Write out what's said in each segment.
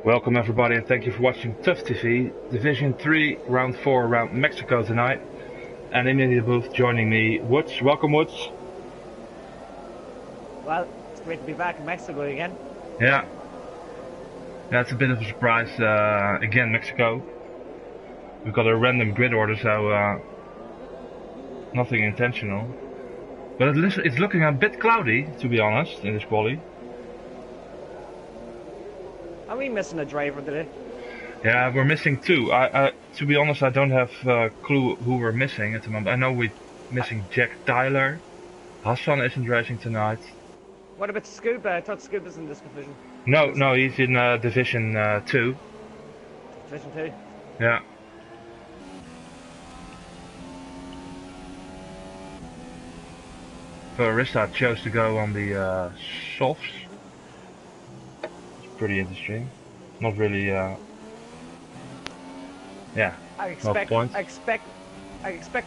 Welcome everybody and thank you for watching TUF TV, Division 3, Round 4, around Mexico tonight. And in the booth joining me, Woods. Welcome Woods. Well, it's great to be back in Mexico again. Yeah, it's a bit of a surprise. Again, Mexico. We've got a random grid order, so nothing intentional. But it's looking a bit cloudy, to be honest, in this quali. Are we missing a driver today? Yeah, we're missing two. To be honest, I don't have a clue who we're missing at the moment. I know we're missing Jack Tyler. Hassan isn't racing tonight. What about Scoop? I thought Scoop was in this division. No, he's in Division 2. Division 2? Yeah. So Arista chose to go on the softs. It's pretty interesting. Not really. Yeah. I expect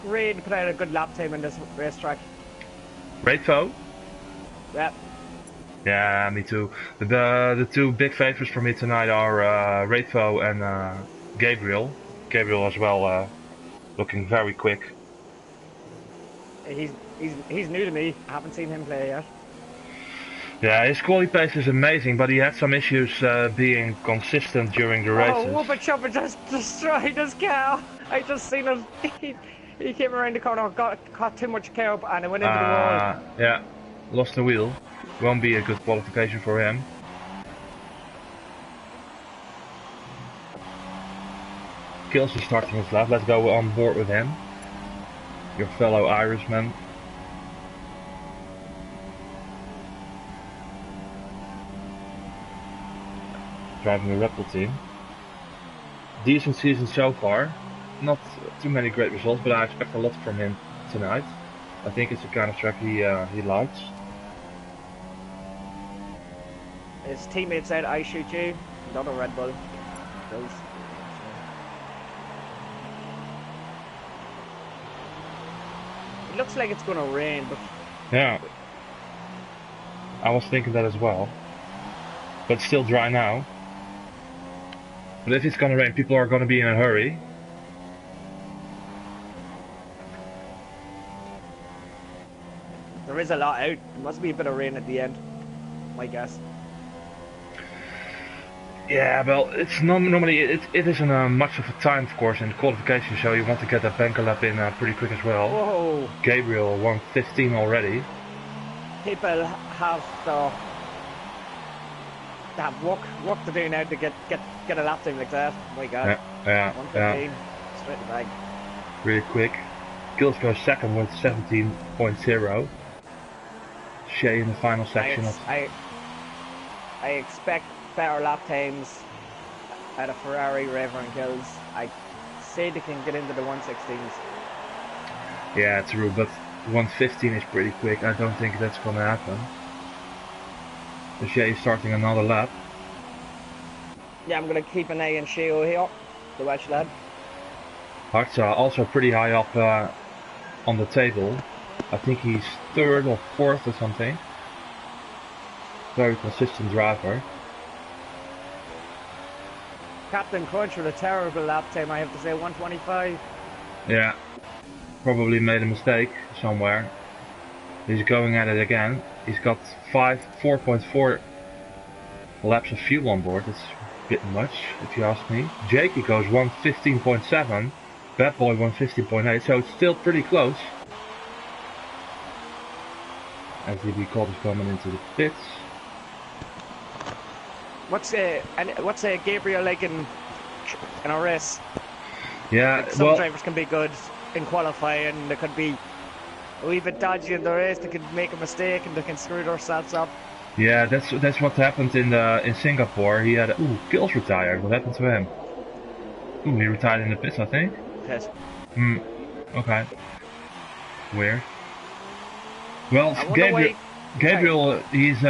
Ray to put out a good lap time in this racetrack. Raidfo? Yeah. Yeah, me too. The two big favorites for me tonight are Raidfo and Gabriel. Gabriel as well, looking very quick. He's new to me. I haven't seen him play yet. Yeah, his quality pace is amazing, but he had some issues being consistent during the races. Oh, Whooper Chopper just destroyed his cow. I just seen him. He came around the corner, caught too much cow, and it went into the wall. Yeah, lost the wheel. Won't be a good qualification for him. Kills is starting his lap. Let's go on board with him. Your fellow Irishman. Driving a Red Bull team. Decent season so far. Not too many great results, but I expect a lot from him tonight. I think it's the kind of track he likes. His teammate said, "I shoot you." Not a Red Bull. Those. It looks like it's gonna rain, but yeah, I was thinking that as well. But it's still dry now. But if it's gonna rain, people are gonna be in a hurry. There is a lot out. There must be a bit of rain at the end, my guess. Yeah, well, it's normally it isn't much of a time, of course, in the qualification, so you want to get that banker lap in pretty quick as well. Whoa! Gabriel 1:15 already. People have work to do now to get a lap time like that. Oh my God. Yeah. 1:15, straight in the bag. Really quick. Kills goes second with 17.0. Shea in the final section. I expect better lap times at a Ferrari, Raver and Kills. I say they can get into the 1:16s. Yeah, true, but 1:15 is pretty quick. I don't think that's gonna happen. So Shea is starting another lap. Yeah, I'm gonna keep an eye on Sheo here, the Welsh lad. Hartza also pretty high up on the table. I think he's third or fourth or something. Very consistent driver. Captain Crunch with a terrible lap time, I have to say, 1:25. Yeah, probably made a mistake somewhere. He's going at it again. He's got 4.4 laps of fuel on board. It's a bit much, if you ask me. Jakey goes 1:15.7. Bad Boy 1:15.8, so it's still pretty close. As DB Colt is coming into the pits. What's Gabriel like in a race? Yeah, like some drivers can be good in qualifying. They could be a wee bit dodgy in the race. They could make a mistake and they can screw themselves up. Yeah, that's what happened in Singapore. He had Kills retired. What happened to him? Ooh, he retired in the pits, I think. Yes. Okay. Weird. Well, Gabriel, he's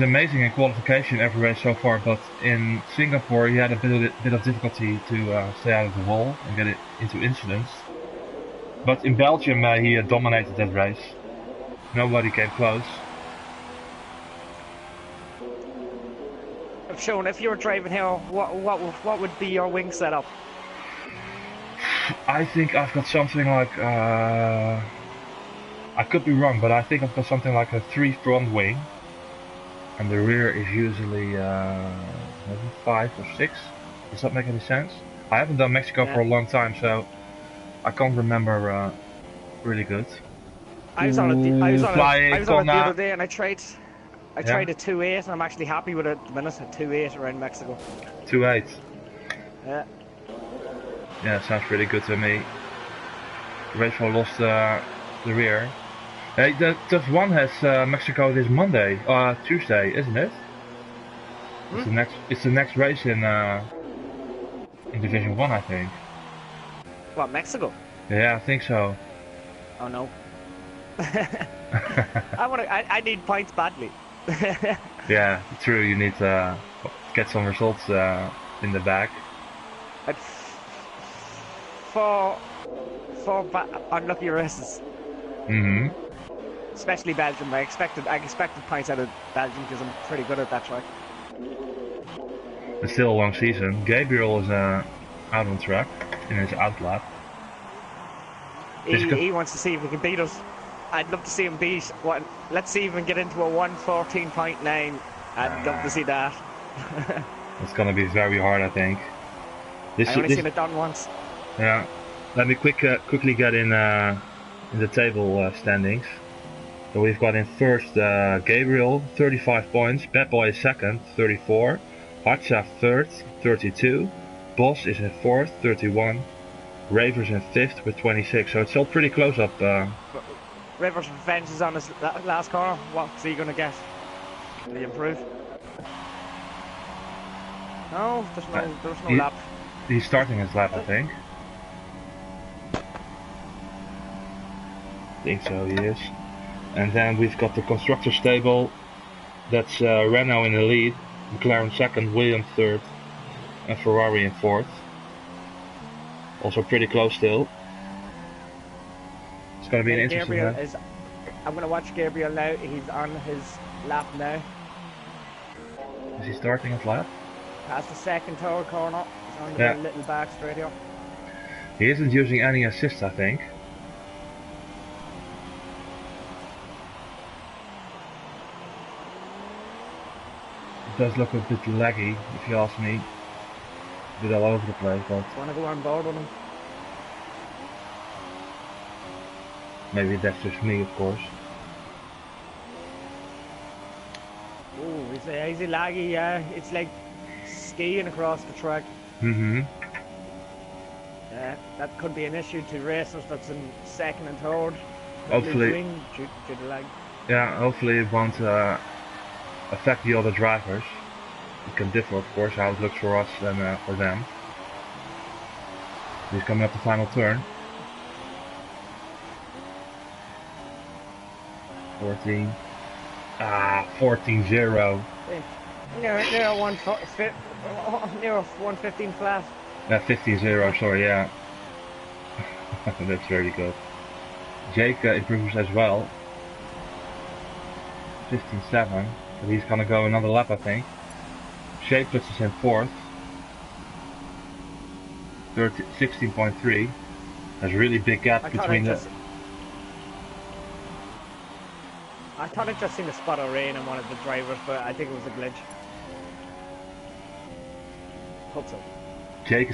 amazing in qualification every race so far, but in Singapore he had a bit of difficulty to stay out of the wall and get it into incidents. But in Belgium he dominated that race. Nobody came close. Sean, if you were driving here, what would be your wing setup? I think I've got something like, I could be wrong, but I think I've got something like a 3 front wing. And the rear is usually maybe 5 or 6. Does that make any sense? I haven't done Mexico for a long time, so I can't remember really good. I was on it the other day, and I tried a Yeah. 2.8, and I'm actually happy with it at the minute. A 2.8 around Mexico. 2.8. Yeah. Yeah, sounds pretty good to me. Racewell lost the rear. Hey, the TUF F1 has Mexico this Monday, Tuesday, isn't it? It's the next race in Division 1, I think. What, Mexico? Yeah, I think so. Oh no. I need points badly. Yeah, true. You need to get some results in the bag. At four unlucky races. Mm-hmm. Especially Belgium. I expected points out of Belgium because I'm pretty good at that track. It's still a long season. Gabriel is out on track in his out lap. He wants to see if he can beat us. I'd love to see him beat what. Let's see if we can get into a 1:14.9. I'd love to see that. It's gonna be very hard, I think. I only seen it done once. Yeah. Let me quickly get in the table standings. So we've got in first Gabriel, 35 points. Bad Boy is second, 34. Hatcha third, 32. Boss is in fourth, 31. Ravers in fifth with 26. So it's all pretty close up. Rivers Revenge is on his last corner. What's he gonna get? Will he improve? No, there's no lap. He's starting his lap, I think. I think so, he is. And then we've got the constructor stable. That's Renault in the lead, McLaren second, Williams third, and Ferrari in fourth. Also pretty close still. It's going to be an interesting Gabriel is. I'm going to watch Gabriel now. He's on his lap now. Is he starting his lap? Past the second third corner. He's on the little back straight here. He isn't using any assist, I think. It does look a bit laggy, if you ask me. A bit all over the place, but... Want to go on board with him? Maybe that's just me, of course. Oh, he's a laggy, yeah. It's like skiing across the track. Mm-hmm. That could be an issue to racers that's in second and third. Hopefully. Due to lag. Yeah, hopefully it won't affect the other drivers. It can differ, of course, how it looks for us and for them. He's coming up the final turn. 14. 14-0. Near 115 flat. 15-0, sorry, yeah. That's very good. Jake improves as well. 15-7, but he's gonna go another lap, I think. Shea puts us in fourth. 16.3. There's a really big gap between the... I thought I'd just seen a spot of rain in one of the drivers, but I think it was a glitch. Hope so. Jake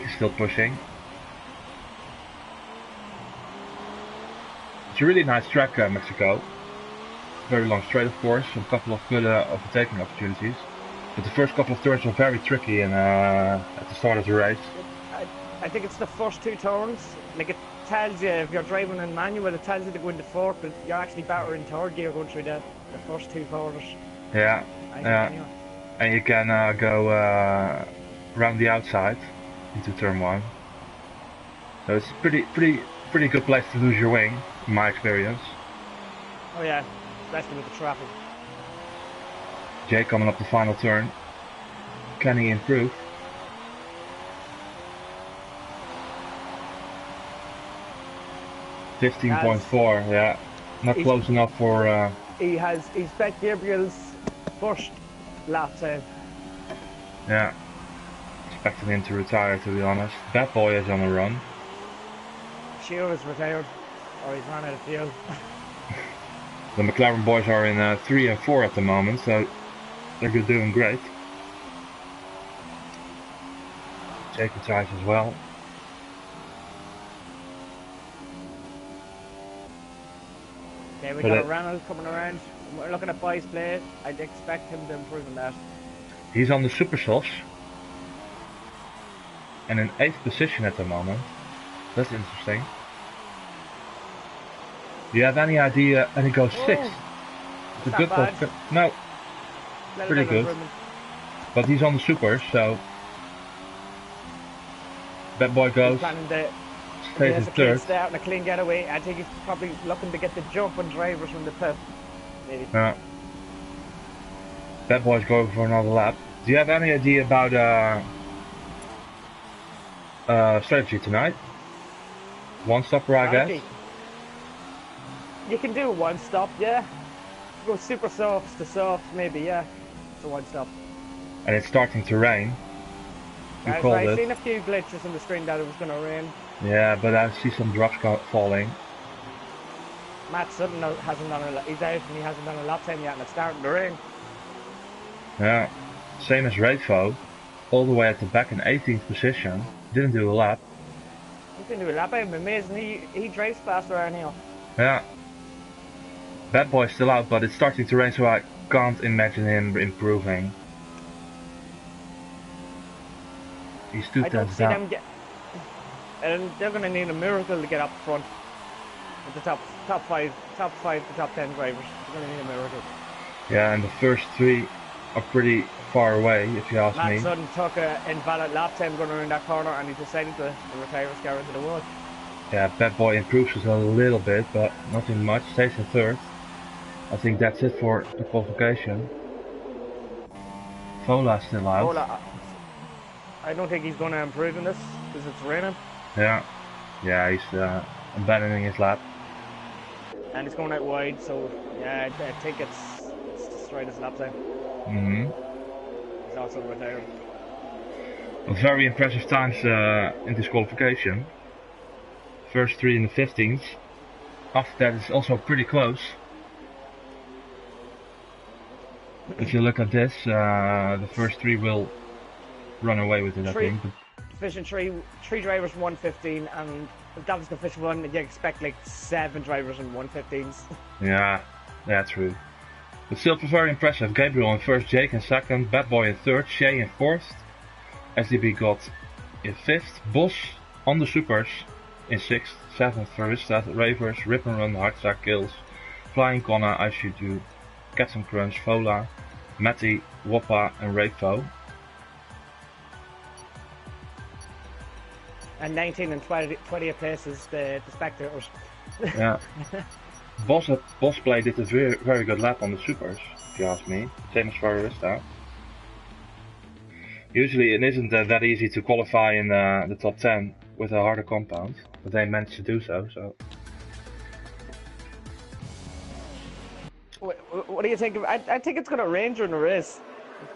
is still pushing. It's a really nice track, Mexico. Very long straight, of course. A couple of good overtaking opportunities. But the first couple of turns were very tricky and at the start of the race. I think it's the first two turns. Like, it tells you, if you're driving in manual, it tells you to go into fourth, but you're actually better in third gear going through the first two corners. Yeah, anyway. And you can go around the outside into turn one. So it's a pretty good place to lose your wing, in my experience. Oh yeah, especially with the traffic. Jay coming up the final turn. Can he improve? .4, yeah. Not close enough for... He's bet Gabriel's first lap time. Yeah. Expecting him to retire, to be honest. That boy is on a run. Shearer is retired, or he's run out of fuel. The McLaren boys are in 3 and 4 at the moment, so they're doing great. Jake retires as well. Okay, we got a Reynolds coming around. We're looking at boys play. I'd expect him to improve on that. He's on the super softs and in 8th position at the moment. That's interesting. Do you have any idea? And he goes 6th. It's a good one. No, pretty good. But he's on the supers, so that boy goes. Stays in 3rd. Stay out and a clean getaway. I think he's probably looking to get the jump on drivers from the pit. Maybe. Yeah. That boy's going for another lap. Do you have any idea about strategy tonight? One stopper, I guess. You can do one stop, yeah. Go super softs to soft, maybe, yeah. It's a one stop. And it's starting to rain. I've seen a few glitches on the screen that it was going to rain. Yeah, but I see some drops falling. Matt Sutton hasn't done he's out and he hasn't done a lap time yet, and it's starting to rain. Yeah, same as Radefo, all the way at the back in 18th position. Didn't do a lap. He didn't do a lap. I'm amazing. He drives faster around here. Yeah. That boy's still out, but it's starting to rain, so I can't imagine him improving. He's 2 tenths down. And they're going to need a miracle to get up front. With the top 5 to top 10 drivers. They're going to need a miracle. Yeah, and the first 3 are pretty far away, if you ask me. Matt Sutton took an invalid lap time going around that corner, and he decided to retire his car into the wall. Yeah, that boy improves a little bit, but nothing much. Stays in 3rd. I think that's it for the qualification. Vola's still out. Vola, I don't think he's going to improve in this because it's raining. Yeah, he's abandoning his lap. And he's going out wide, so yeah, I think it's destroyed his lap time. He's also retired. Very impressive times in this qualification. First 3 in the 15th. After that it's also pretty close. If you look at this, the first 3 will run away with it, I think. But Division 3 drivers 115, and if that was Division 1, you expect like 7 drivers in 115s. Yeah, true. But still very impressive. Gabriel in 1st, Jake in 2nd, Bad Boy in 3rd, Shay in 4th, SDB got in 5th, Bos on the supers in 6th, 7th, Verista, Ravers, Rip and Run, Hardstack Kills, Flying Connor, I Should Do, Cats and Crunch, Vola, Matty, Woppa and Radefo. And 19 and 20th places the spectators. Yeah. Boss Play did a very good lap on the supers, if you ask me. Same as Farista. Usually it isn't that easy to qualify in the top 10 with a harder compound, but they managed to do so. What do you think? I think it's going to rain during the race.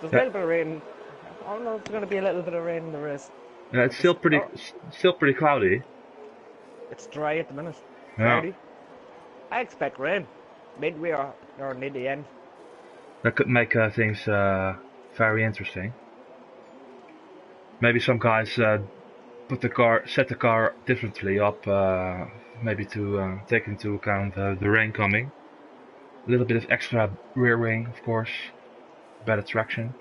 There's a little bit of rain. I don't know if there's going to be a little bit of rain in the race. Yeah, it's still pretty cloudy. It's dry at the minute. Yeah. Cloudy. I expect rain. Midway or near the end. That could make things very interesting. Maybe some guys set the car differently up, maybe to take into account the rain coming. A little bit of extra rear wing, of course, better traction.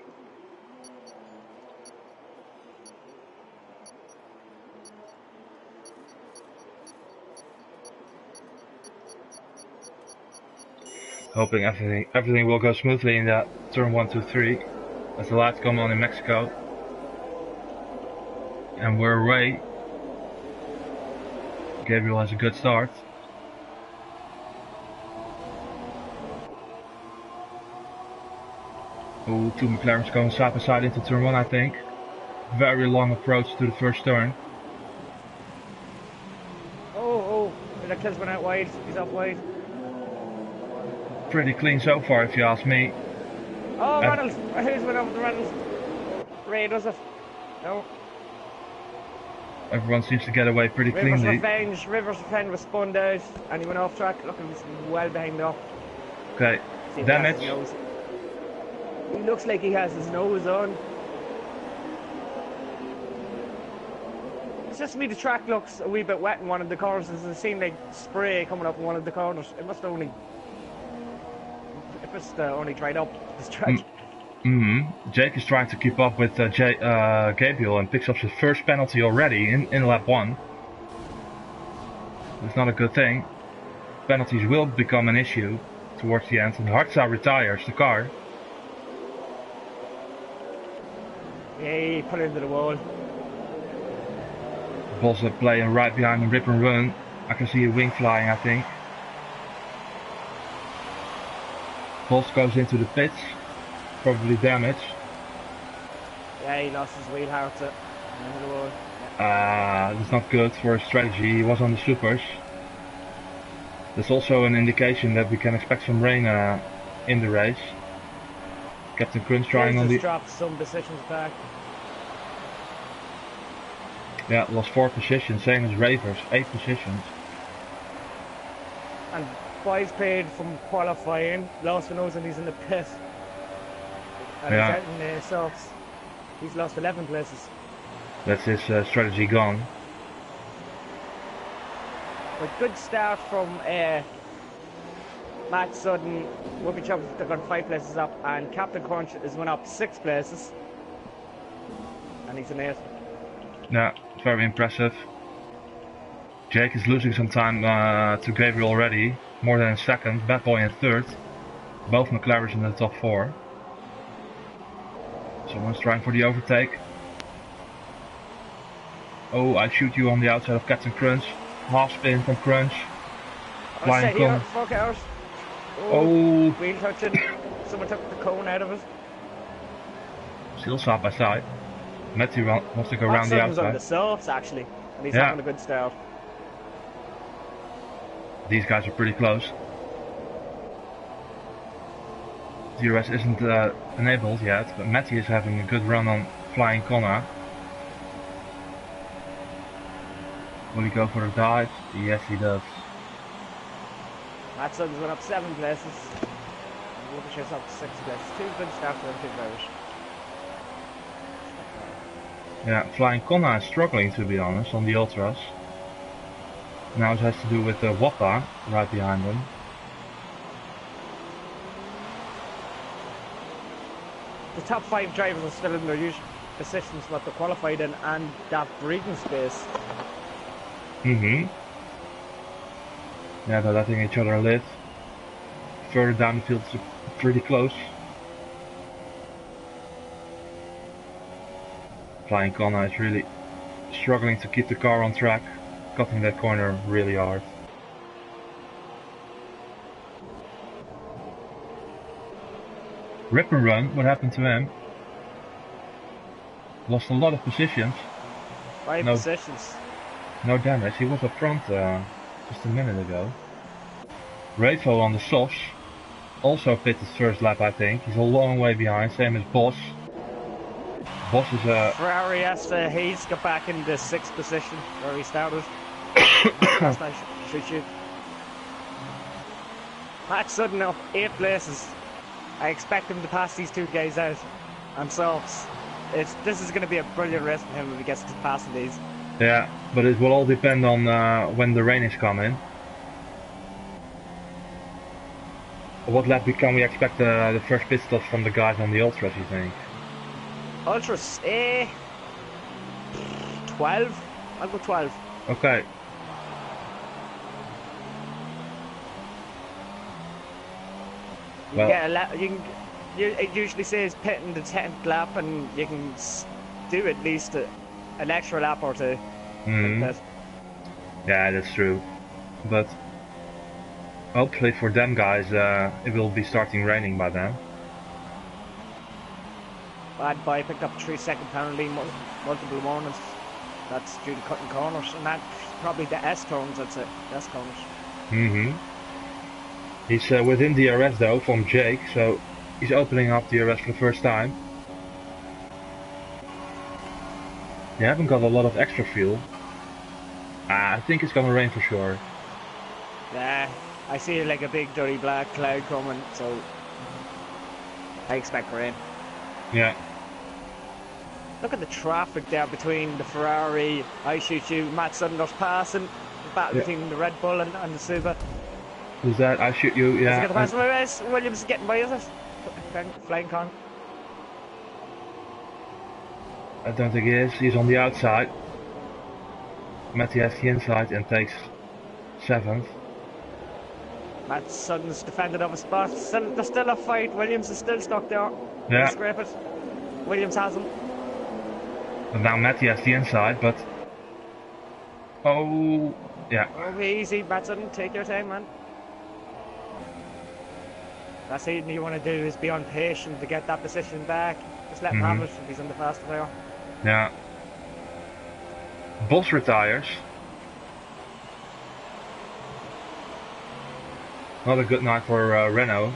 Hoping everything will go smoothly in that turn 1, 2, 3 as the lights come on in Mexico. And we're away. Gabriel has a good start. Oh, 2 McLarens going side by side into turn 1, I think. Very long approach to the first turn. Oh, the Leclerc's went out wide. He's up wide. Pretty clean so far, if you ask me. Oh, And Ronald! Who's went over the Ronald? Ray, does it? No. everyone seems to get away pretty cleanly. Rivers Revenge was spun out and he went off track. Look, he was well behind up. Okay, See if he has damage. his nose. He looks like he has his nose on. It's just me, the track looks a wee bit wet in one of the corners. There's seemed like spray coming up in one of the corners. It must only... It must only dried up, this track. Jake is trying to keep up with Gabriel and picks up his first penalty already in lap 1. It's not a good thing. Penalties will become an issue towards the end, and Hartza retires the car. Yeah, he put it into the wall. Ball's playing right behind the rip and run. I can see a wing flying, I think. Boss goes into the pits. Probably damaged. Yeah, he lost his wheel hard to into the wall. That's not good for his strategy. He was on the supers. There's also an indication that we can expect some rain in the race. Captain Crunch trying on the... dropped some positions back. Yeah, lost 4 positions, same as Ravers, 8 positions. And Boys paid from qualifying, lost the nose and he's in the pit. And Yeah. he's out in the softs. He's lost 11 places. That's his strategy gone. But good start from Matt Sutton. Whoopi Chubb have gone 5 places up, and Captain Crunch has went up 6 places. And he's in 8. Yeah, very impressive. Jake is losing some time to Gabriel already. More than a second. Bad Boy in 3rd. Both McLarens in the top 4. Someone's trying for the overtake. Oh, I shoot you on the outside of Captain Crunch. Half spin from Crunch. Flying cone. Fuck out. Oh. Wheel touching. Someone took the cone out of it. Still side by side. Matthew wants to go around the was on outside. the softs actually, and he's Yeah. having a good start. These guys are pretty close. DRS isn't enabled yet, but Matty is having a good run on Flying Connor. Will he go for a dive? Yes, he does. Matt Sutton's went up 7 places. Whoopi up 6 places. 2 good starts for them, 2 drivers. Yeah, Flying Connor is struggling, to be honest, on the ultras. Now it has to do with Wappa right behind him. The top 5 drivers are still in their usual positions that they qualified in and that breathing space. Yeah, they're letting each other live. Further down the field, it's pretty close. Flying Connor is really struggling to keep the car on track, cutting that corner really hard. Rip and Run, what happened to him? Lost a lot of positions. 5 positions. No damage, he was up front just a minute ago. Rayfo on the softs, also pitted first lap I think. He's a long way behind, same as Boss. Boss is Ferrari has to Hayes got back in the 6th position where he started. Last time shoot. Matt Sutton up 8 places. I expect him to pass these 2 guys out on softs. This is going to be a brilliant race for him if he gets to passing these. Yeah, but it will all depend on when the rain is coming. What lap can we expect the first pit stops from the guys on the ultras, you think? Ultras, 12? I'll go 12. Okay. You can get a lap, it usually says pit in the 10th lap and you can do at least an extra lap or 2. Like yeah, that's true. But hopefully for them guys it will be starting raining by then. Bad Boy picked up a 3-second penalty multiple mornings. That's due to cutting corners, and that's probably the S turns, I'd say. S corners. He's within DRS though from Jake, so He's opening up the DRS for the first time. They haven't got a lot of extra fuel. I think it's gonna rain for sure. Yeah, I see like a big dirty black cloud coming, so I expect rain. Yeah. Look at the traffic there between the Ferrari, I shoot you, Matt Sutton's passing, the battle between the Red Bull and the Subaru. Who's that? I shoot you, yeah. Has he got the pass my race? Williams is getting by, is it? Flying con. I don't think he is. He's on the outside. Matty has the inside and takes 7th. Matt Sutton's defended of a spot. There's still a fight. Williams is still stuck there. Yeah. Scrape it. Williams has him. And now Matty has the inside, but... Oh, yeah. Oh, easy, Matt Sutton. Take your time, man. That's anything you want to do is be on patient to get that position back. Just let him have it if he's on the faster tire. Yeah. Boss retires. Not a good night for Renault.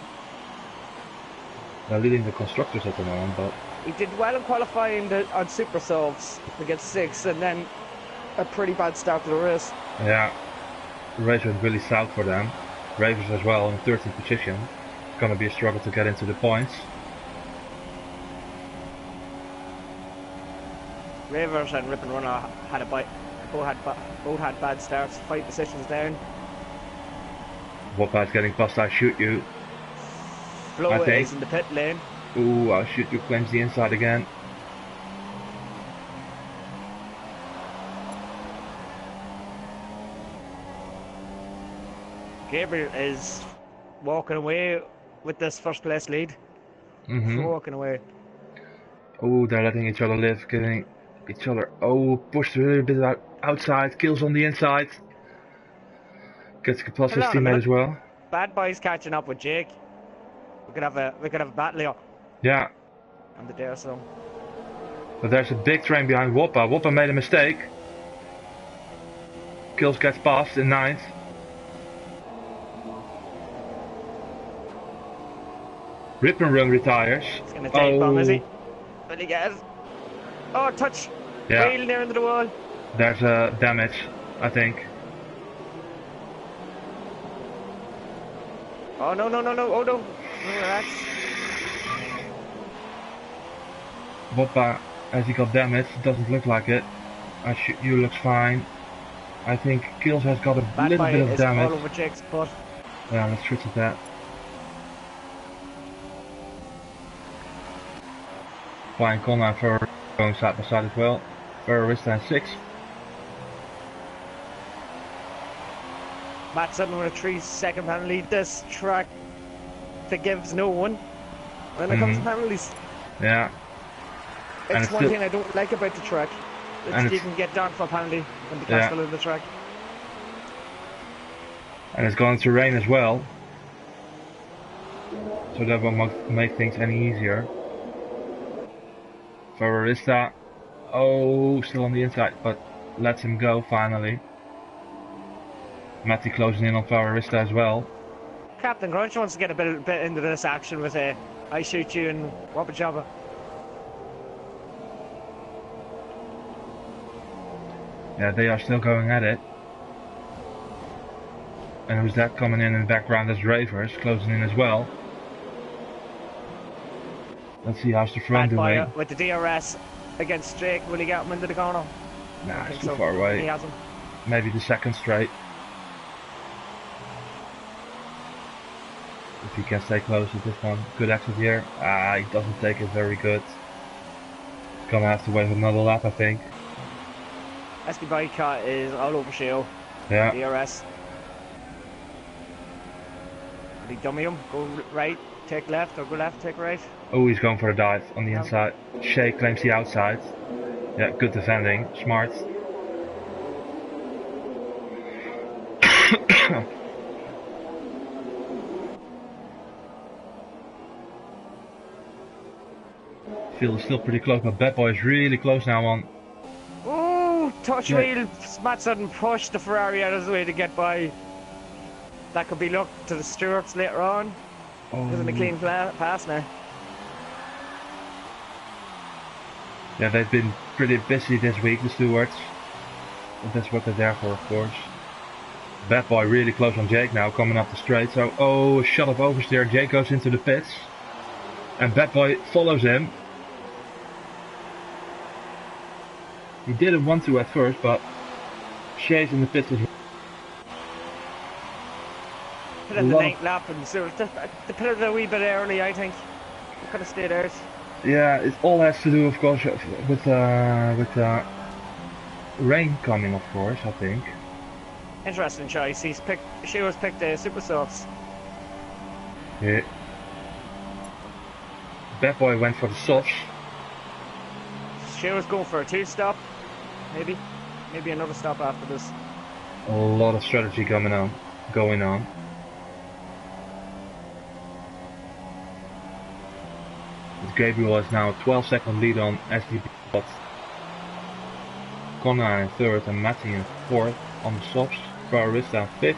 They're leading the constructors at the moment, but... He did well in qualifying on Super Softs to get 6, and then a pretty bad start to the race. Yeah. The race was really south for them. Ravers as well in 13th position. It's gonna be a struggle to get into the points. Ravers and Rip and Runner had a bite. Both had bad starts, 5 positions down. Woppa's getting past I shoot you. Flo is in the pit lane. Ooh, I shoot you claims the inside again. Gabriel is walking away with this first place lead. Walking away. Oh, they're letting each other live, getting each other. Oh, pushed a little bit outside, kills on the inside. Gets plus his teammate as well. Bad Boy's catching up with Jake. We could have a battle here. Yeah. On the dare zone. But there's a big train behind Woppa. Woppa made a mistake. Kills gets past in 9th. Rip and Run retires. He's gonna take bomb, is he? But he gets. Oh, touch! Yeah. Wheel near into the wall. There's a damage, I think. Oh no! Oh no! Relax. Woppa, as he got damaged, doesn't look like it. I shoot you, looks fine. I think Kills has got a little bit of damage. All over Jake's butt. Yeah, let's switch at that. Flying Connor for going side by side as well. Ferrarista and 6. Matt Sutton with a 3-second penalty. This track forgives no one when it comes to penalties. Yeah. It's one thing I don't like about the track. It's you can get down for a penalty when the car's still in the track. And it's going to rain as well. So that won't make things any easier. Ferrarista. Oh, still on the inside, but lets him go finally. Matty closing in on Ferrarista as well. Captain Crunch wants to get a bit into this action with I shoot you and Wappa Jabba. Yeah, they are still going at it. And who's that coming in the background as Ravers, closing in as well. Let's see how's the front doing. With the DRS against Jake, will he get him into the corner? Nah, it's too far away. He has him. Maybe the second straight. If he can stay close with this one. Good exit here. He doesn't take it very good. He's gonna have to wait another lap, I think. SB Bike is all over Sheo. Yeah. DRS. Did he dummy him? Go right, take left, or go left, take right? Oh, he's going for a dive on the inside. Shea claims the outside. Yeah, good defending. Smart. Field is still pretty close, but Bad Boy is really close now on. Oh, touch wheel. Matt Sutton pushed the Ferrari out of his way to get by. That could be luck to the stewards later on. Gives him a clean pass now. Yeah, they've been pretty busy this week, the stewards. But that's what they're there for, of course. Bad Boy really close on Jake now, coming up the straight. So, oh, a shot of oversteer. Jake goes into the pits. And Bad Boy follows him. He didn't want to at first, but Shay's in the pits as well. Put in the 9th lap, and so they put it a wee bit early, I think. We could have stayed out. Yeah, it all has to do, of course, with rain coming, of course, I think. Interesting choice. She was picked Super Softs. Yeah. Bad Boy went for the softs. She was going for a 2-stop, maybe another stop after this. A lot of strategy going on. Gabriel is now a 12-second lead on SDB. Connor in 3rd and Matty in 4th on the softs. Barista 5th.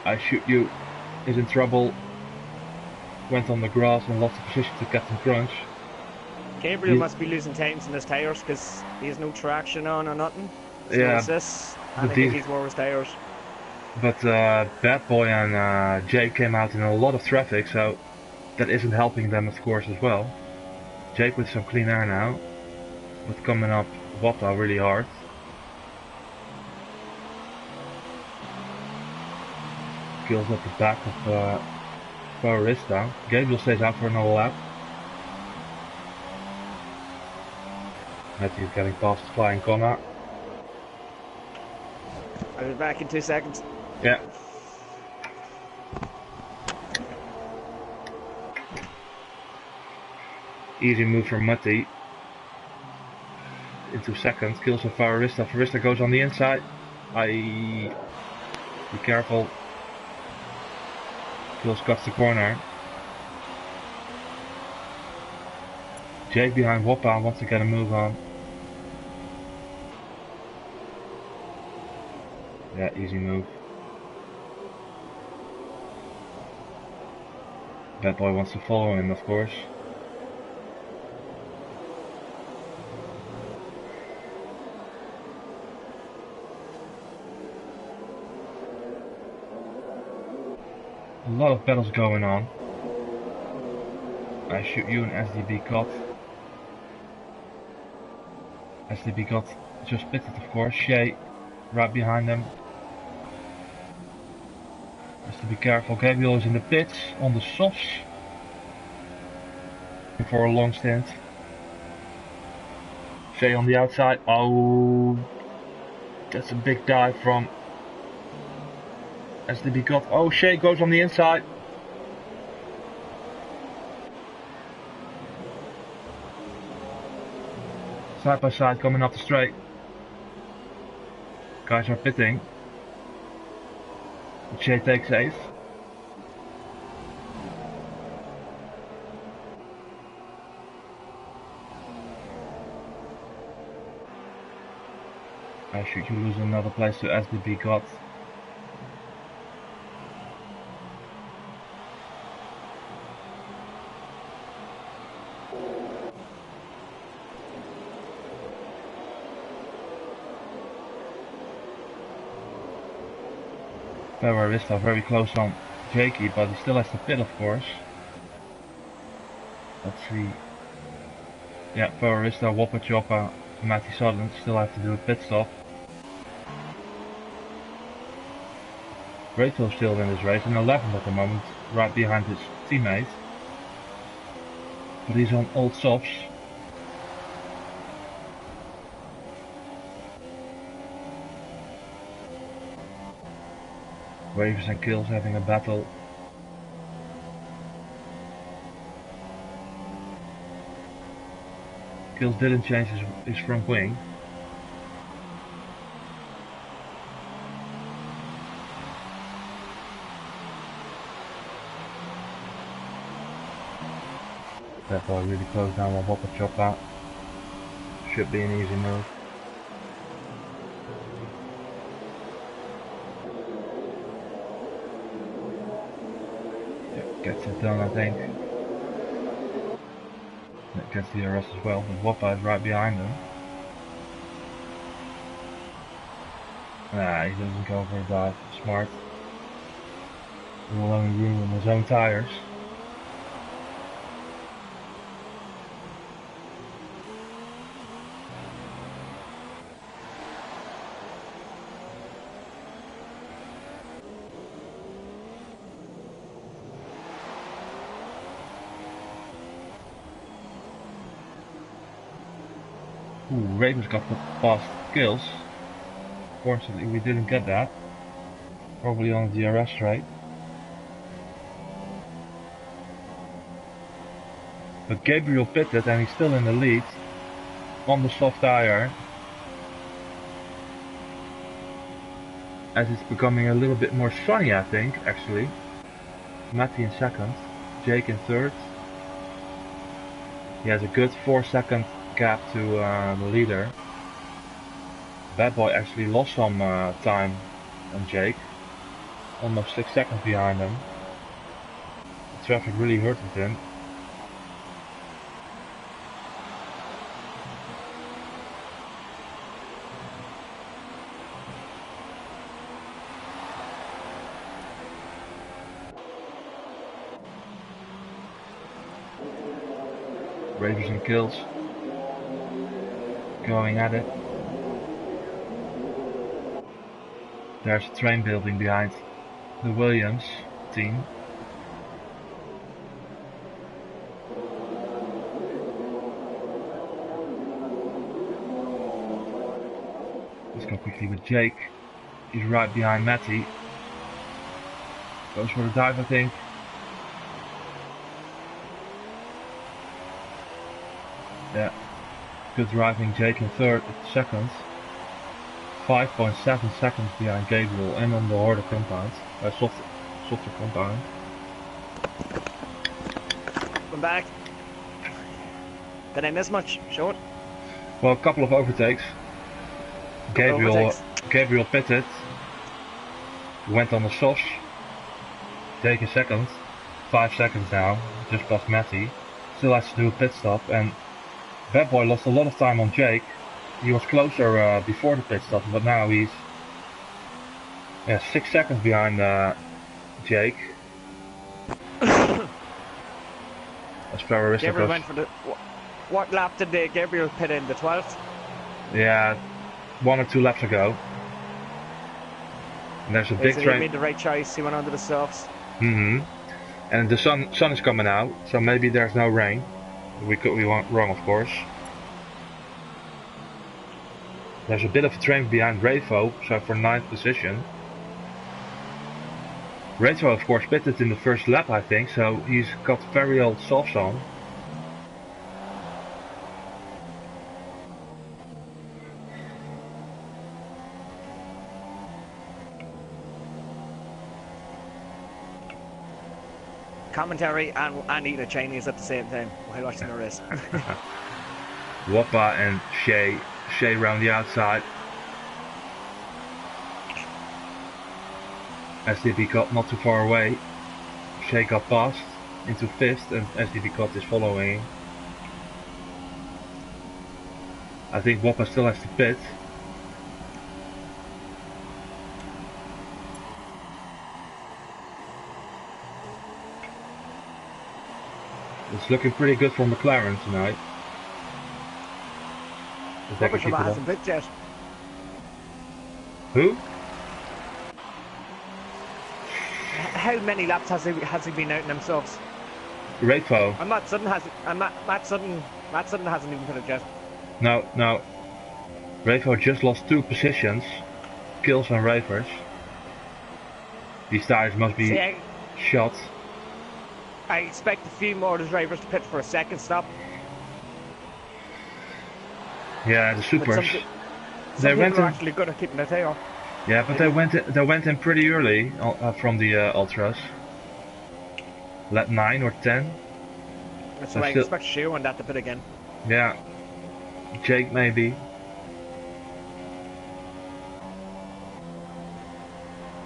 I Shoot You is in trouble. Went on the grass and lost the position to Captain Crunch. Gabriel must be losing times in his tyres because he has no traction on or nothing. Yeah, assists, and I think he's wore his tyres. But Bad Boy and Jake came out in a lot of traffic, so that isn't helping them, of course, as well. Jake with some clean air now, but coming up Wappa really hard. Kills at the back of Barista. Gabriel stays out for another lap. Matthew's getting past the flying Connor. I'll be back in 2 seconds. Yeah. Easy move from Matty. Into second, kills of Farista. Farista goes on the inside. Be careful. Kills cuts the corner. Jake behind Wappa wants to get a move on. Yeah, easy move. Bad Boy wants to follow him, of course. A lot of battles going on. I Shoot You and SDB got. SDB got just pitted, of course. Shay right behind them. Has to be careful. Gabriel is in the pits on the softs for a long stint. Shay on the outside. Oh, that's a big dive from SDB got. Oh, Shay goes on the inside. Side by side coming up the straight. Guys are pitting. Shay takes 8th. I Shoot You lose another place to SDB got. Barista very close on Jakey, but he still has to pit, of course. Let's see. Yeah, Barista, Wappa Choppa, Matty Sutherland still have to do a pit stop. Rachel's still in this race, in 11th at the moment, right behind his teammate. But he's on old softs. Waves and Kills having a battle. Kills didn't change his front wing. That boy really closed down on Wappa Choppa. Should be an easy move. Gets it done, I think. That gets the arrest as well, but Wappa is right behind him. Nah, he doesn't go for a dive. Smart. He will only ruin his own tires. Ooh, Ravens got the fast kills. Fortunately, we didn't get that. Probably on the DRS straight. But Gabriel pitted and he's still in the lead on the soft tire. As it's becoming a little bit more sunny, I think, actually. Matty in second, Jake in third. He has a good 4-second gap to the leader. Bad Boy actually lost some time on Jake. Almost 6 seconds behind him. The traffic really hurted him. Ravens and kills. Going at it. There's a train building behind the Williams team. Let's go quickly with Jake. He's right behind Matty. Goes for the dive, I think. Yeah. Good driving, Jake in third at second. 5.7 seconds behind Gabriel and on the harder compound. Softer compound. I'm back. Did I miss much? Short? Well, a couple of overtakes. Gabriel pitted. Went on the softs. Jake in second. 5 seconds now. Just past Matty. Still has to do a pit stop, and Bad Boy lost a lot of time on Jake. He was closer before the pit stop, but now he's 6 seconds behind Jake. That's very risky. Gabriel went for the... What lap did Gabriel pit in? The 12th? Yeah, 1 or 2 laps ago. And there's a big train. He made the right choice. He went onto the softs. And the sun is coming out, so maybe there's no rain. We could be wrong, of course. There's a bit of a train behind Ravo, so for 9th position. Ravo, of course, pitted in the first lap, I think, so he's got very old softs on. Commentary and eating a Chinese at the same time while watching the race. Wappa and Shay round the outside. SDB got not too far away. Shay got past into 5th and SDB got is following. I think Wappa still has to pit. It's looking pretty good for McLaren tonight. If they can keep it up. Hasn't pit yet. Who? How many laps has he been out in themselves? Ravo. And Matt Sutton hasn't. And Matt Sutton hasn't even put it yet. No. Ravo just lost 2 positions. Kills on Ravers. These tires must be shot. I expect a few more of the drivers to pit for a second stop. Yeah, the supers. Some people are actually good at keeping their tail. Yeah, but they went in pretty early from the ultras. Lap 9 or 10. So I expect Shu on that to pit again. Yeah, Jake maybe.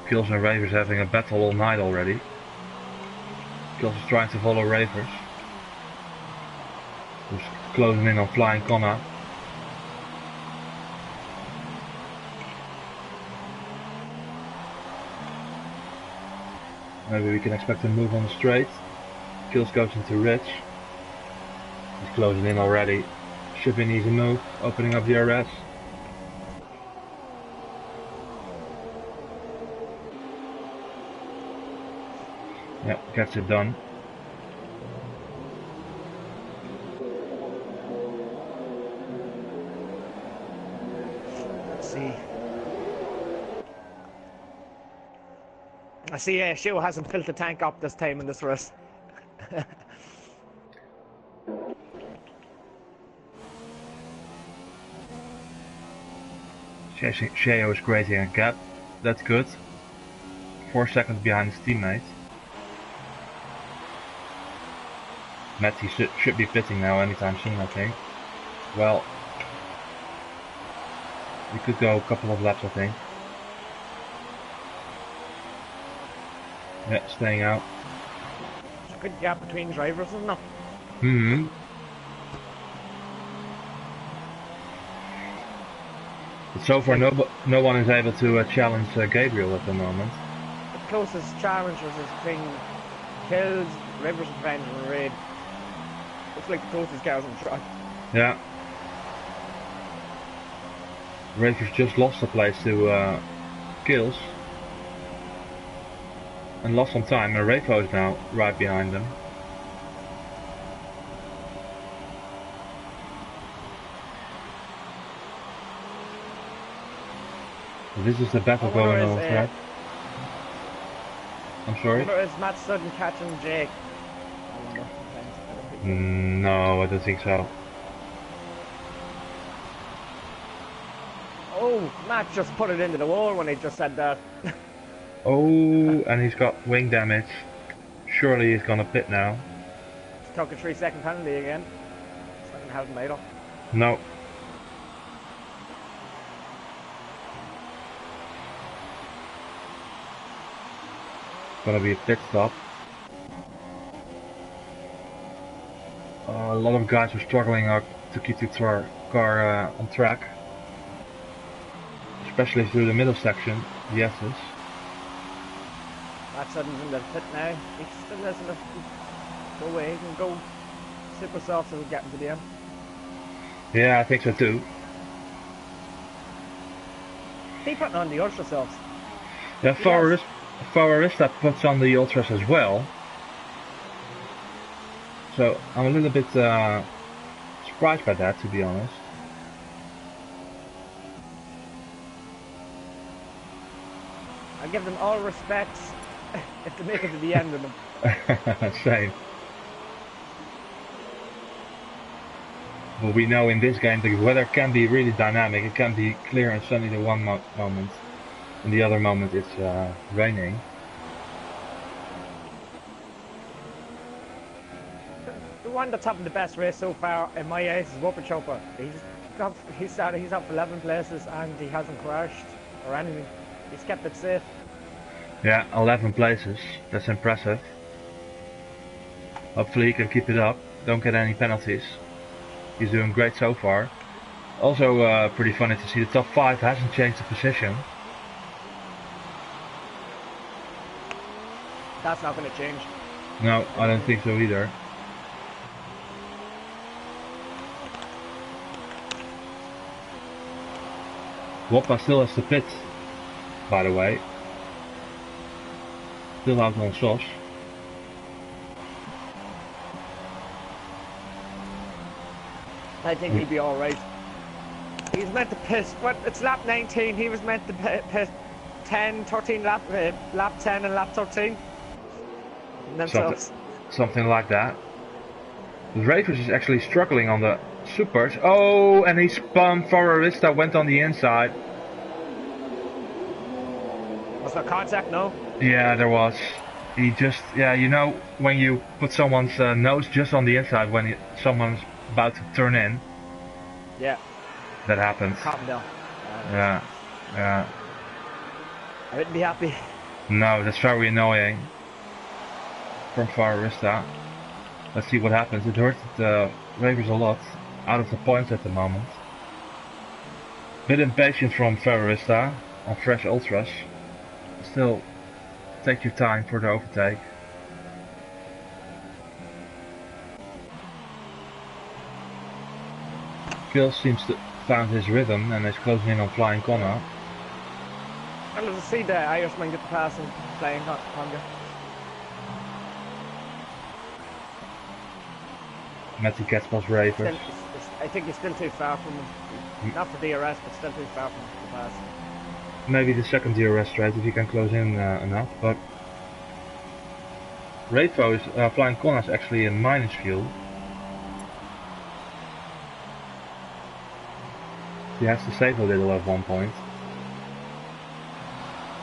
Kills and Ravers having a battle all night already. Kills is trying to follow Ravers. Who's closing in on Flying Connor. Maybe we can expect a move on the straight. Kills goes into Rich. He's closing in already. Should be an easy move, opening up the RS. Yeah, gets it done. Let's see. I see Shio hasn't filled the tank up this time in this race. Sheo is creating a gap. That's good. 4 seconds behind his teammate. Matty should be pitting now anytime soon, I think. Well, we could go a couple of laps, I think. Yeah, staying out. There's a good gap between drivers, isn't there? Hmm. But so far, no one is able to challenge Gabriel at the moment. The closest challengers is between Kills, Rivers and Friends and Raid. Looks like the closest cars on the track. Yeah. Ravers just lost the place to Kills. And lost some time, and Rafo is now right behind them. This is the battle going on, right? I'm sorry? Is Matt Sutton catching Jake? No, I don't think so. Oh, Matt just put it into the wall when he just said that. Oh, and he's got wing damage. Surely he's gonna pit now. Took a 3-second penalty again. Sutton hasn't made up. No. Gonna be a pit stop. A lot of guys are struggling to keep the car on track. Especially through the middle section, the S's. Matt Sutton's in the pit now. He still has enough to go away. He can go super soft so we get him to the end. Yeah, I think so too. Keep putting on the ultra selves. Yeah, Fawarista puts on the ultras as well. So I'm a little bit surprised by that, to be honest. I give them all respects if they make it to the end of them. Same. But we know in this game the weather can be really dynamic. It can be clear and sunny the one moment, and the other moment it's raining. The one that's having the best race so far in my eyes is Whooper Chopper. He's up 11 places and he hasn't crashed or anything. He's kept it safe. Yeah, 11 places. That's impressive. Hopefully he can keep it up. Don't get any penalties. He's doing great so far. Also pretty funny to see the top 5 hasn't changed the position. That's not going to change. No, I don't think so either. Woppa still has to pit, by the way. Still out on sauce. I think he'll be alright. He's meant to pit, but it's lap 19. He was meant to pit 10, 13 lap 10 and lap 13. Something like that. The Ravers is actually struggling on the supers. Oh, and he spun Fawarista, went on the inside. Was there contact? No? Yeah, there was. He just, yeah, you know, when you put someone's nose just on the inside when someone's about to turn in. Yeah. That happens. Calm down. Yeah, yeah. I wouldn't be happy. No, that's very annoying. from Fararista. Let's see what happens. It hurts the Ravers a lot, out of the points at the moment. Bit impatient from Fararista on fresh ultras. Still, take your time for the overtake. Kills seems to found his rhythm and is closing in on Flying Connor. I'd love to see the Irishman get the pass and Flying Connor. Matty gets past Ravers. I think he's still too far from him. Not for DRS, but still too far from the pass. Maybe the second DRS straight if he can close in enough, but Rainbow is Flying Connor is actually in minus fuel. He has to save a little at one point.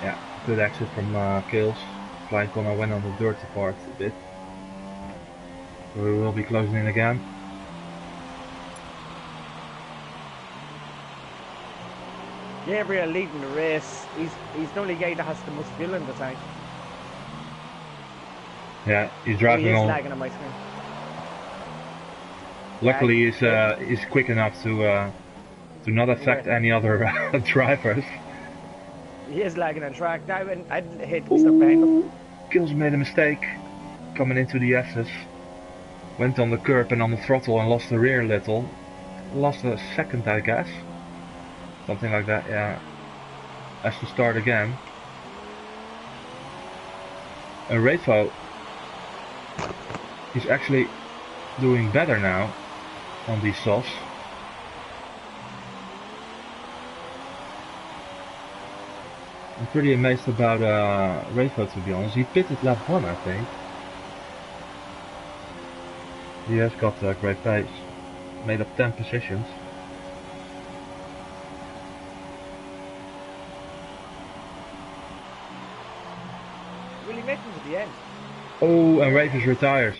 Yeah, good exit from Kills. Flying Connor went on the dirty part a bit. So we will be closing in again. Gabriel leading the race. He's the only guy that has the most fuel in the tank. Yeah, he's driving on. Lagging on my screen. Luckily, he's quick enough to not affect any other drivers. He is lagging on track. Now I'd hate to be stuck behind him. Kills made a mistake coming into the S's. Went on the curb and on the throttle and lost the rear a little. Lost a second, I guess. Something like that, yeah. Has to start again. And Rainbow, he's actually doing better now on these softs. I'm pretty amazed about Rainbow, to be honest. He pitted lap 1, I think. He has got a great pace. Made up 10 positions. Really making it to the end. Oh, and Ravers retires.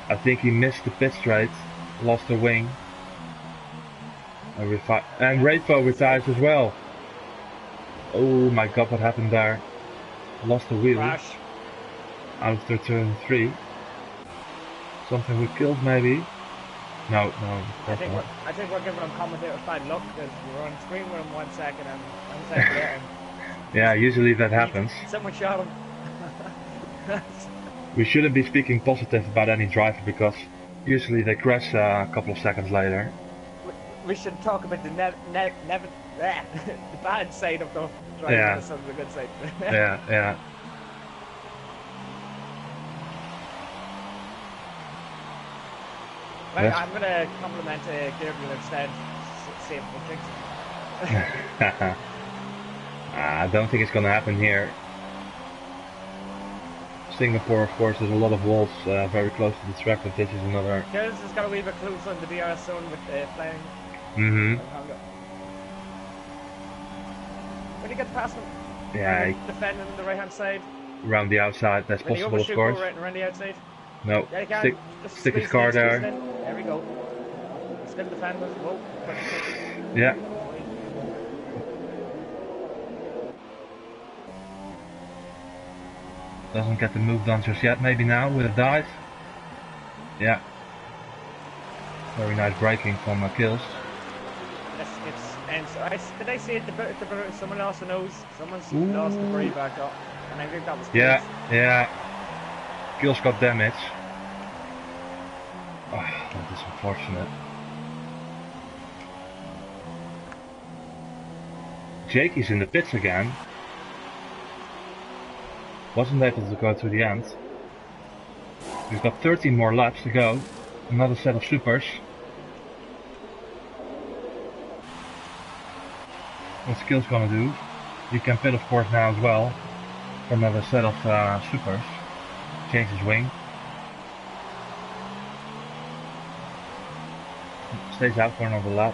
I think he missed the pit straight, lost the wing. And Rainbow retires as well. Oh my god, what happened there? Lost the wheel. Crash. Out of the turn 3. Something with Kills maybe? No, I think we're giving him commentators bad luck because we're on screen with him 1 second and 1 second later. Yeah, usually that happens. Someone shot him. We shouldn't be speaking positive about any driver because usually they crash a couple of seconds later. We should talk about the the bad side of the driver instead of the good side. Yeah. Right, yes. I'm going to compliment Gabriel instead. Save the I don't think it's going to happen here. Singapore, of course, there's a lot of walls very close to the track, but this is another... Kills has got a wee bit close on the DRS zone with Flying. Mm-hmm. When you get past him, yeah, defending on the right hand side. Around the outside, that's possible, of course. Right around the outside. No, yeah, stick his car there. There we go. Still defending. Whoa. Yeah. Doesn't get the move done just yet. Maybe now with a dive. Yeah. Very nice braking from Kills. Did I see it? Someone lost the nose. Someone's lost the brake back up. And I think that was close. Yeah. Kills got damage. Oh, that is unfortunate. Jakey's in the pits again. Wasn't able to go to the end. We've got 13 more laps to go. Another set of supers. What's Skill's gonna do? You can pit, of course, now as well for another set of supers. Change his wing. Stays out for another lap.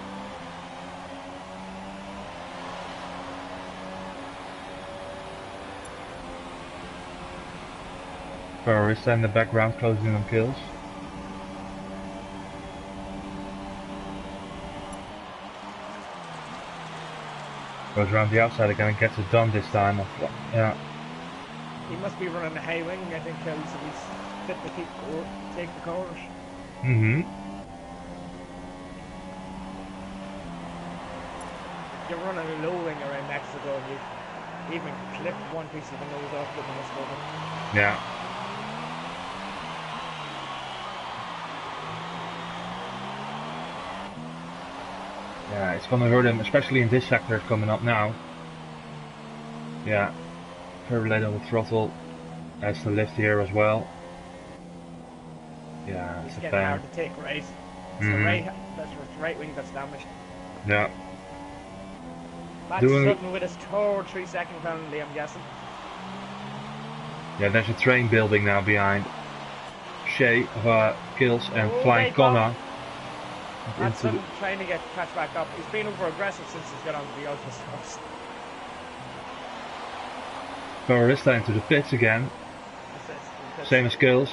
Ferrarista in the background closing on Kills. Goes around the outside again and gets it done this time. Yeah. He must be running a high wing, I think, so he's fit to take the corners. Mm-hmm. You're running a low wing around Mexico, and you even clipped one piece of the nose off with the scope. Yeah. Yeah, it's gonna hurt him, especially in this sector coming up now. Yeah. Very late on the throttle. Has the lift here as well. Yeah, He's it's a getting pain. hard to take right. It's the right wing that's damaged. Yeah. Matt Sutton with his third 3-second penalty, I'm guessing. Yeah, there's a train building now behind Shea, Kills and Flying Connor. Matt Sutton trying to catch back up. He's been over aggressive since he's got onto the ultra stops. Barista into the pits again. Same as Kills.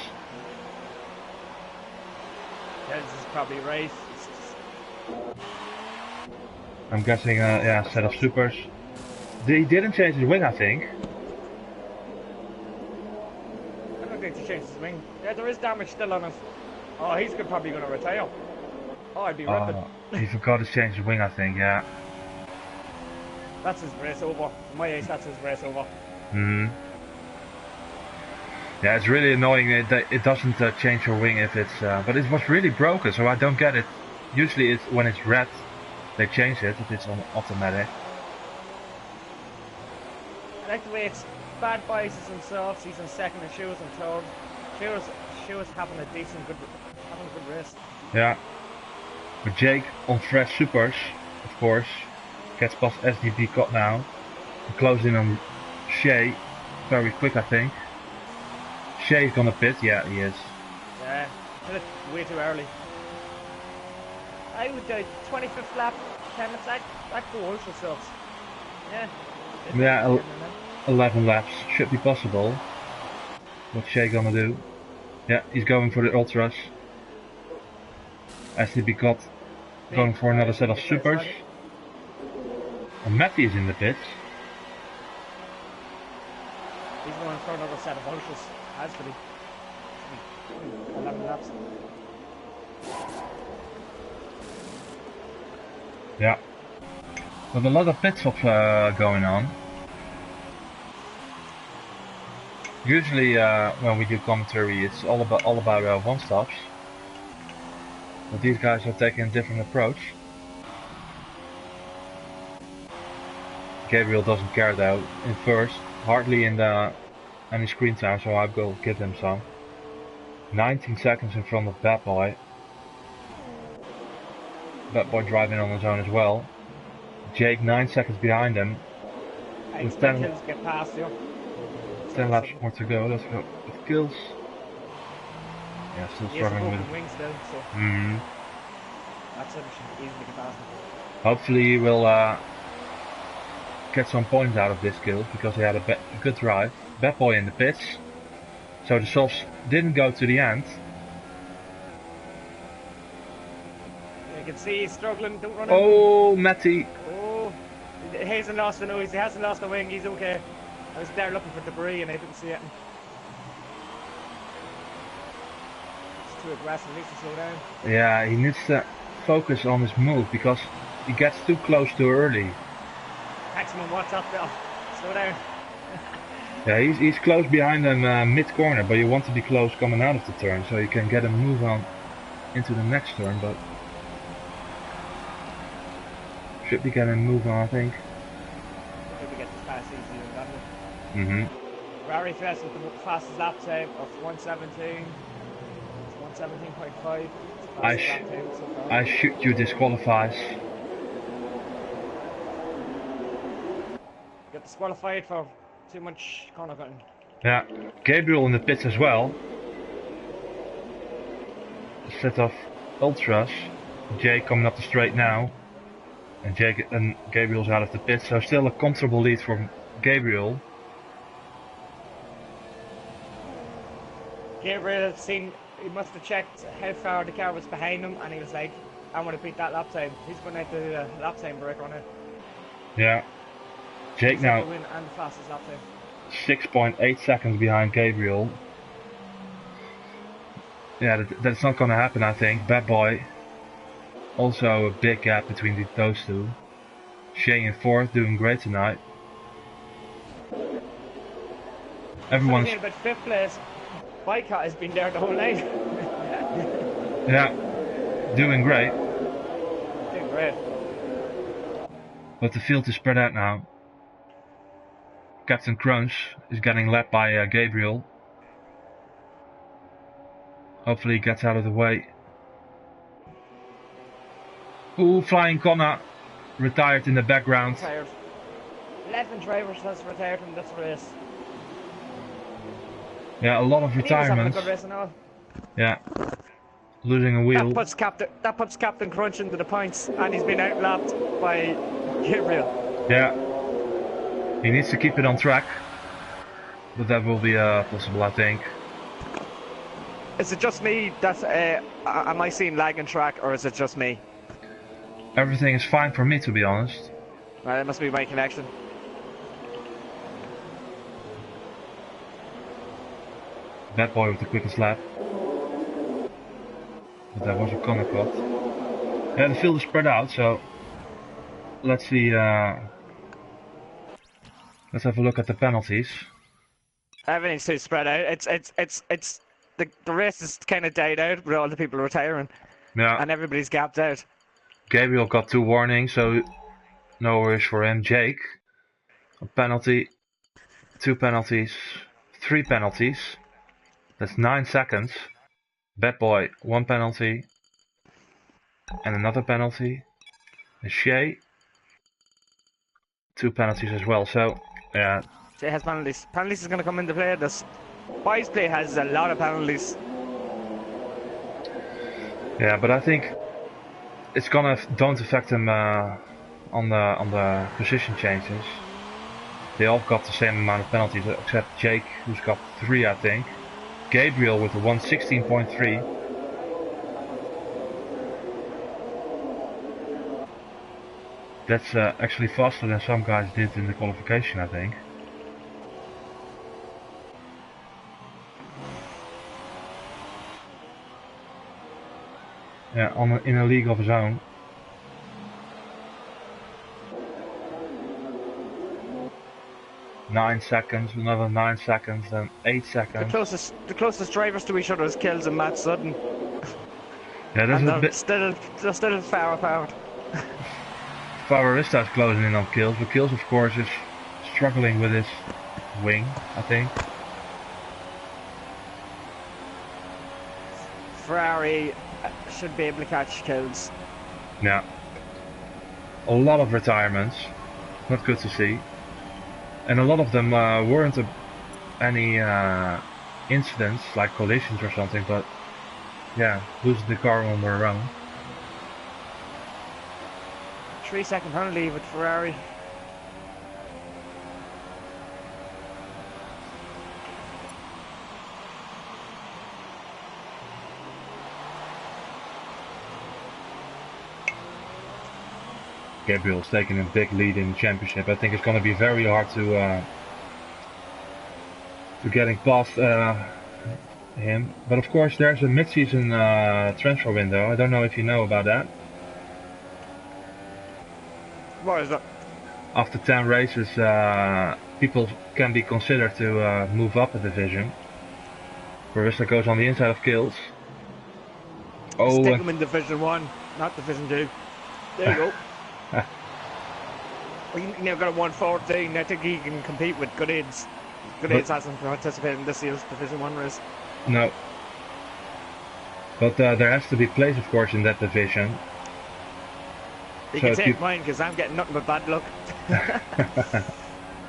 Yeah, this is probably right. I'm guessing, yeah, set of supers. He didn't change his wing, I think. I don't think he changed his wing. Yeah, there is damage still on it. Oh, he's probably going to retire. Oh, I'd be ripping. He forgot to change his wing, I think, yeah. That's his race over. In my age, that's his race over. Hmm. Yeah, it's really annoying that it doesn't change your wing if it's... but it was really broken, so I don't get it. Usually it's when it's red, they change it if it's on automatic. I like the way it's bad biases and softs. He's in second and Shoes and third. Shoes having a good race. Yeah. But Jake on fresh supers, of course, gets past SDB cut now. Close in on Shea, very quick I think. Shea's gonna pit, yeah he is. Yeah, did it way too early. I would do 25th lap, 10 minutes, that go ultra softs. Yeah. Yeah, 11 laps should be possible. What's Shea gonna do? Yeah, he's going for the ultras. SDB cut going for another set of supers. And Matty is in the pits. He's going for another set of ultras. Has to be. 11 laps. Yeah. But a lot of pit stops going on. Usually when we do commentary it's all about one stops. But these guys are taking a different approach. Gabriel doesn't care though. In first, hardly in any screen time, so I will give him some. 19 seconds in front of Bad Boy. Bad Boy driving on his own as well. Jake 9 seconds behind him. With 10 kills get past you. 10 laps more to go. Let's go with Kills. Yeah, still struggling with wing still, so that's it, should easily get past him. Hopefully he will get some points out of this kill because he had a good drive. Bad Boy in the pits. So the softs didn't go to the end. You can see he's struggling, don't run Oh, Matty. Oh, he hasn't lost the nose, he hasn't lost the wing, he's okay. I was there looking for debris and I didn't see it. It's too aggressive, he needs to slow down. Yeah, he needs to focus on his move because he gets too close too early. Maximum, what's up there? Slow down. Yeah, he's close behind him mid-corner, but you want to be close coming out of the turn so you can get a move on into the next turn, but should be getting a move on, I think. Should we get this pass easy and done with? Rary Fest with the fastest lap time of 117. It's 117.5. I shoot you disqualifies. Got disqualified for too much corner cutting. Yeah, Gabriel in the pits as well. A set of ultras. Jay coming up the straight now. And Gabriel's out of the pits, so still a comfortable lead for Gabriel. Gabriel he must have checked how far the car was behind him and he was like, I want to beat that lap time. He's going out to the lap time break on it. Yeah. Jake now. The win and the fastest lap time. 6.8 seconds behind Gabriel. Yeah, that's not gonna happen, I think. Bad Boy. Also a big gap between those two. Shay in 4th, doing great tonight. Everyone's... Funny thing about 5th place, Boycott has been there the whole night. Yeah, doing great. Doing great. But the field is spread out now. Captain Crunch is getting led by Gabriel. Hopefully he gets out of the way. Ooh, Flying Connor retired in the background. Retired. 11 drivers has retired in this race. Yeah, a lot of retirements. He was having a good race and all. Yeah, losing a wheel. That puts Captain Crunch into the points, and he's been outlapped by Gabriel. Yeah, he needs to keep it on track, but that will be possible, I think. Is it just me that am I seeing lag in track, or is it just me? Everything is fine for me, to be honest. Well, it must be my connection. Bad Boy with the quickest lap. But that was a Connor cut. Yeah, the field is spread out, so let's see. Let's have a look at the penalties. Everything's too spread out. It's the race is kind of died out with all the people retiring. Yeah. And everybody's gapped out. Gabriel got 2 warnings, so no worries for him. Jake, a penalty, 2 penalties, 3 penalties. That's 9 seconds. Bad Boy, 1 penalty. And another penalty. And Shay, 2 penalties as well. So, yeah. Shay has penalties. Penalties is going to come into play. This boys' play has a lot of penalties. Yeah, but I think it's gonna don't affect them on the position changes. They all got the same amount of penalties except Jake, who's got 3, I think. Gabriel with a 116.3. That's actually faster than some guys did in the qualification, I think. Yeah, in a league of his own. Nine seconds, another 9 seconds, then 8 seconds. The closest drivers to each other is Kills and Matt Sutton. Yeah, there's a bit. They're still far apart. Favorista is closing in on Kills, but Kills, of course, is struggling with his wing, I think. Ferrari should be able to catch Kills. Yeah. A lot of retirements. Not good to see. And a lot of them weren't any incidents, like collisions or something, but yeah, losing the car on their own. 3-second penalty with Ferrari. Gabriel's taking a big lead in the championship. I think it's going to be very hard to getting past him. But of course, there's a mid-season transfer window. I don't know if you know about that. What is that? After 10 races, people can be considered to move up a division. Barista goes on the inside of Kills. Oh, stick him in Division 1, not Division 2. There you go. You now got a 114. I think he can compete with Goodaids. Goodaids hasn't participated in this year's Division 1 race. No. But there has to be place, of course, in that division. You can take mine because I'm getting nothing but bad luck.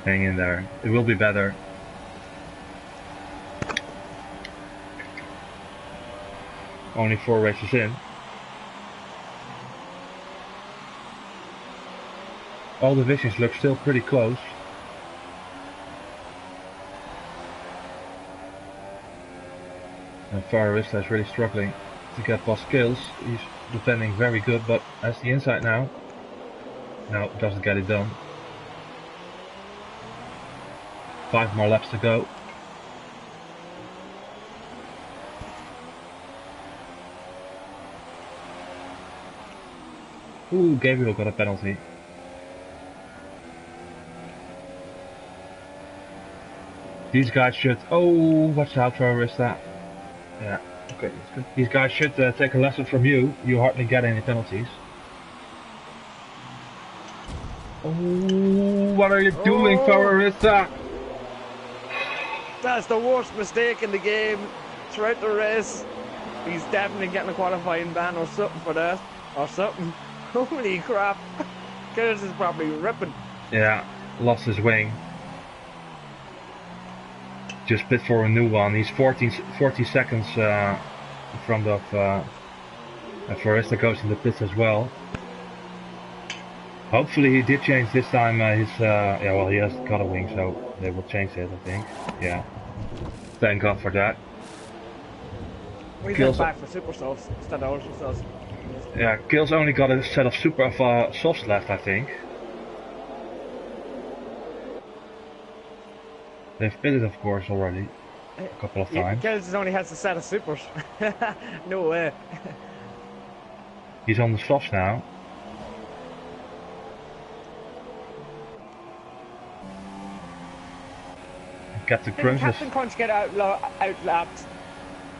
Hang in there. It will be better. Only 4 races in. All divisions look still pretty close. And Fararista is really struggling to get past Kills. He's defending very good, but has the inside now. No, doesn't get it done. 5 more laps to go. Ooh, Gabriel got a penalty. These guys should... Oh, watch out for Arista. Yeah, okay, that's good. These guys should take a lesson from you. You hardly get any penalties. Oh, what are you doing, Arista? That's the worst mistake in the game throughout the race. He's definitely getting a qualifying ban or something for that. Or something. Holy crap. Curtis is probably ripping. Yeah, lost his wing. Just bid for a new one. He's 40 seconds in front of Foresta goes in the pits as well. Hopefully he did change this time his yeah, well, he hasn't got a wing, so they will change it, I think. Yeah. Thank God for that. He's going back for super softs instead of ultra softs. Yeah, Kill's only got a set of super softs left, I think. They've pitted, of course, already a couple of times. Kills only has a set of supers. No way. He's on the softs now. Captain Crunch. Captain Crunch get outlapped,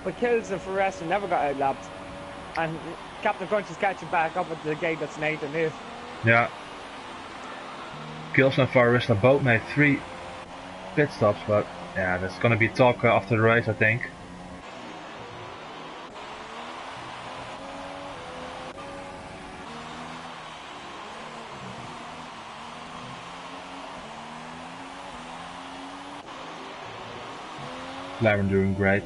but Kills and Foresta never got outlapped. And Captain Crunch is catching back up at the gate that's Nathan is. Yeah. Kills and Foresta both made 3 pit stops, but yeah, there's gonna be talk after the race, I think. Laren doing great.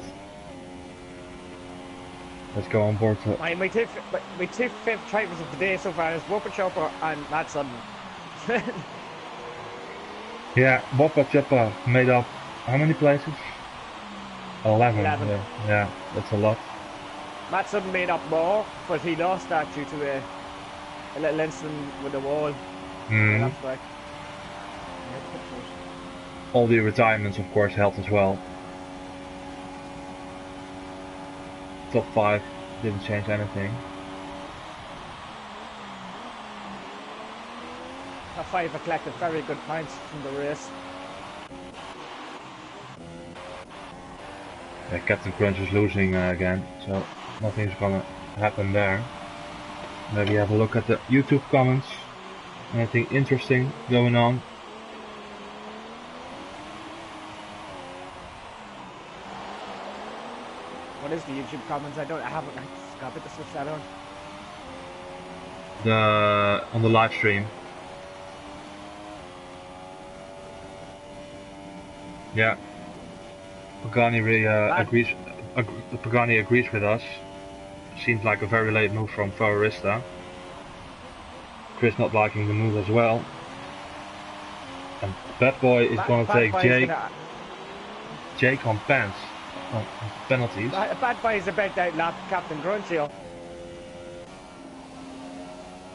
Let's go on board to... My two fifth drivers of the day so far is Whooper Chopper and Matt Sutton. Yeah, Whooper Chopper made up how many places? 11. Yeah, that's a lot. Matt Sutton made up more, but he lost that due to a little incident with the wall. Mm. Back. All the retirements, of course, helped as well. Top 5 didn't change anything. Top 5 have collected very good points from the race. Yeah, Captain Crunch is losing again, so nothing's gonna happen there. Maybe have a look at the YouTube comments. Anything interesting going on? What is the YouTube comments? I haven't got to switch that on. On the live stream. Yeah. Pagani really agrees. Pagani agrees with us. Seems like a very late move from Foresta. Chris not liking the move as well. And Bad Boy is going to take Jake on pants. On penalties. Bad Boy is about to outlap Captain Crunch here.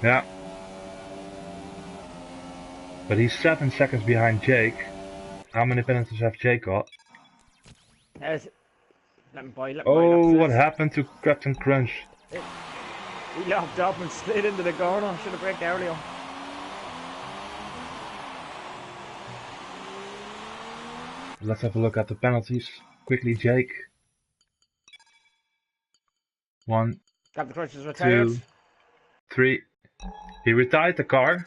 Yeah. But he's 7 seconds behind Jake. How many penalties have Jake got? Oh, what happened to Captain Crunch? He locked up and slid into the corner. Should have braked earlier. Let's have a look at the penalties. Quickly, Jake. 1, Captain Crunch is retired. 2, 3. He retired the car.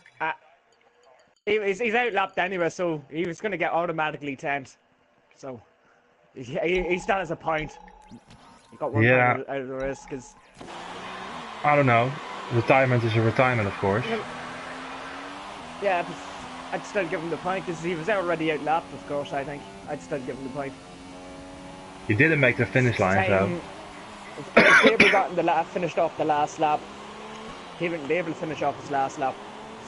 He's outlapped anyway, so he was going to get automatically 10th. So he still has a point. He got 1 point out of the race because. I don't know. Retirement is a retirement, of course. Yeah, but I'd still give him the point because he was already outlapped, of course, I think. I'd still give him the point. He didn't make the finish line, though. If Gabriel finished off the last lap, he wouldn't be able to finish off his last lap.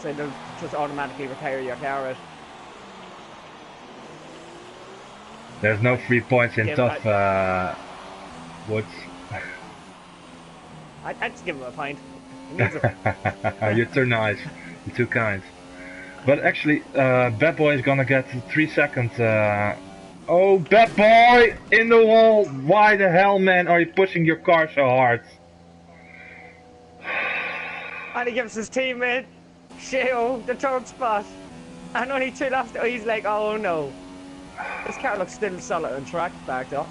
So they'll just automatically retire your car out. There's no free points in TUF Woods. I'd just give him a point. He needs a... You're too nice. You're too kind. But actually, Bad Boy is gonna get 3 seconds. Oh, Bad Boy in the wall! Why the hell, man, are you pushing your car so hard? And he gives his teammate Sheo the third spot. And only 2 laps, he's like, oh no. This car looks still solid on track, backed up.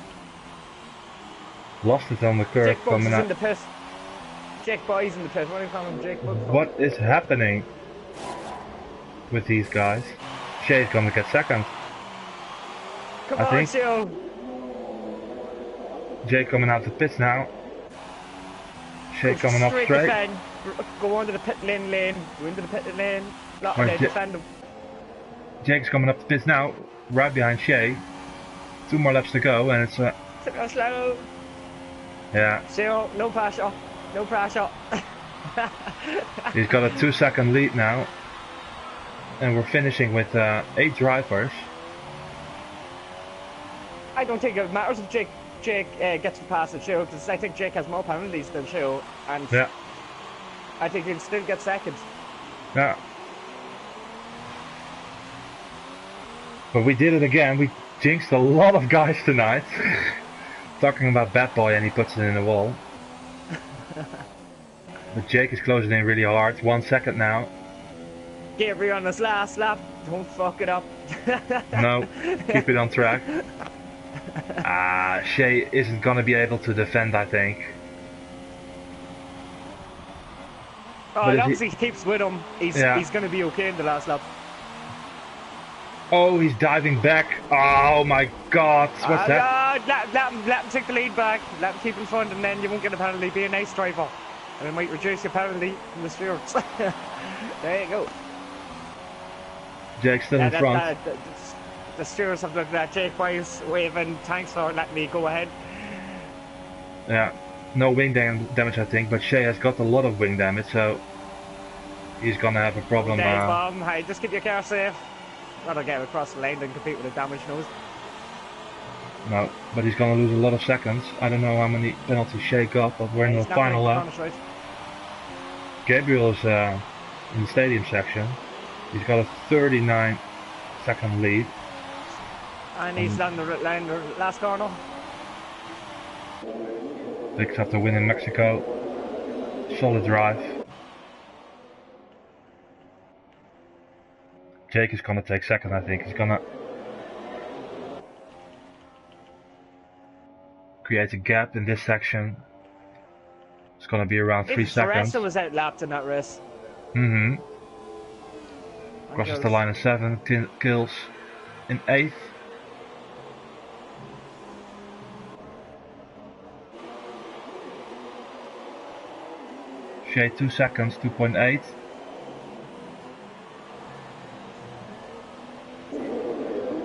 Lost it on the curve Jake Bugs coming is out. in the pit. Jake Boy's in the pit. What do you call him, Jake Bugs? What is happening with these guys? Shay's gonna get second. Come I on, think. Sheo. Jay coming out the pits now. Shay coming up straight. Defend. Go onto the pit lane. Go into the pit lane. Lock Right, there, defend him. Jake's coming up the pits now, right behind Shay. 2 more laps to go, and it's Slow. yeah. Sheo, no pressure. No pressure. He's got a 2-second lead now, and we're finishing with 8 drivers. I don't think it matters if Jake gets to pass the Sheo, because I think Jake has more penalties than Sheo, and Yeah. I think he'll still get second. Yeah. But we did it again. We jinxed a lot of guys tonight. Talking about Bad Boy, and he puts it in the wall. But Jake is closing in really hard. 1 second now. Gabriel on this last lap. Don't fuck it up. No, keep it on track. Shay isn't gonna be able to defend, I think. Oh, But as long as he keeps with him, he's going to be okay in the last lap. Oh, he's diving back. Oh my god, what's that? Let him take the lead back. Let him keep in front, and then you won't get a penalty. Be a nice driver, and it might reduce your penalty from the stewards. There you go. Jake's still in front. The stewards have looked at Jake Boy's waving, thanks for letting me go ahead. Yeah, no wing damage I think, but Shay has got a lot of wing damage, so he's gonna have a problem. Hey, just keep your car safe. Rather get across the lane than compete with a damaged nose. No, but he's gonna lose a lot of seconds. I don't know how many penalties Shay got, but we're in the final lap. Right. Gabriel is in the stadium section. He's got a 39-second lead. And he's on the last corner. Picks up the win in Mexico. Solid drive. Jake is gonna take second, I think. He's gonna create a gap in this section. It's gonna be around 3 seconds. Ressa was outlapped in that race. Mm-hmm. Crosses the line in 7th, kills in 8th. Shay 2 seconds, 2.8.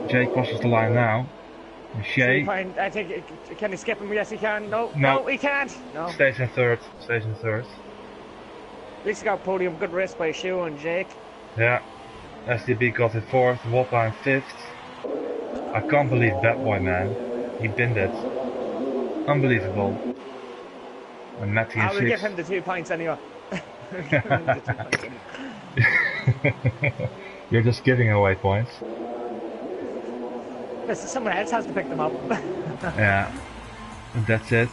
Jay crosses the line now. And Shay I think, can he skip him? Yes, he can. No, he can't. No. Stays in third. At least he got podium. Good race by Sheo and Jake. Yeah. SDB got in 4th, Woppa in 5th. I can't believe that boy, man. He binned it. Unbelievable. And Matty in 6th. I will give him the 2 points anyway. You're just giving away points. Listen, someone else has to pick them up. Yeah. And that's it.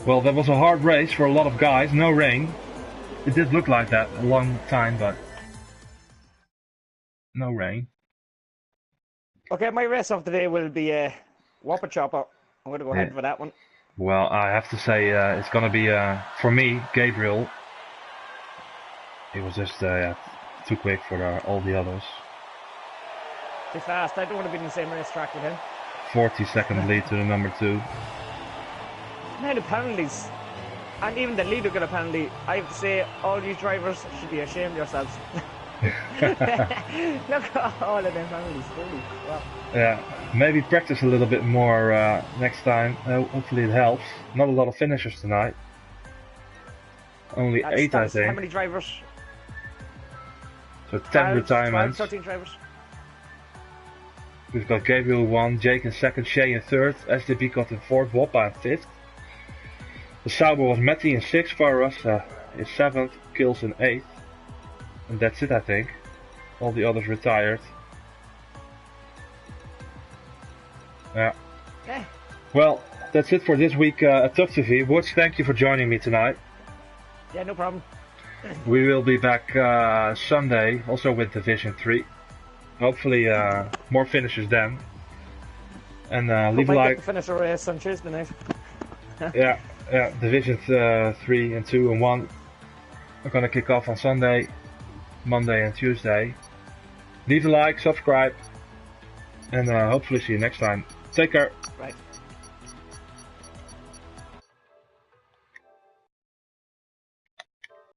Well, that was a hard race for a lot of guys. No rain. It did look like that a long time, but no rain. Okay, my race of the day will be a Whopper Chopper. I'm going to go ahead for that one. Well, I have to say it's going to be, for me, Gabriel. It was just too quick for all the others. Too fast. I don't want to be in the same racetrack with him. 40-second lead to the number 2. Now the penalties. And even the leader got a penalty. I have to say, all these drivers should be ashamed of yourselves. Look at all of them penalties. Holy crap. Yeah, maybe practice a little bit more next time. Hopefully it helps. Not a lot of finishers tonight. Only 8, I think. How many drivers? So 10 retirements. 13 drivers. We've got Gabriel 1, Jake in 2nd, Shay in 3rd, SDB got in 4th, Woppa in 5th. The Sauber was Matty in 6th, Faros is 7th, kills in 8th. And that's it, I think. All the others retired. Yeah. Yeah. Well, that's it for this week at TUF TV. Woods, thank you for joining me tonight. Yeah, no problem. We will be back Sunday, also with Division 3. Hopefully more finishes then. And leave a Hope I get like. to finish a race on Tuesday night. Yeah, Division 3 and 2 and 1 are gonna kick off on Sunday, Monday and Tuesday. Leave a like, subscribe, and hopefully see you next time. Take care. Right.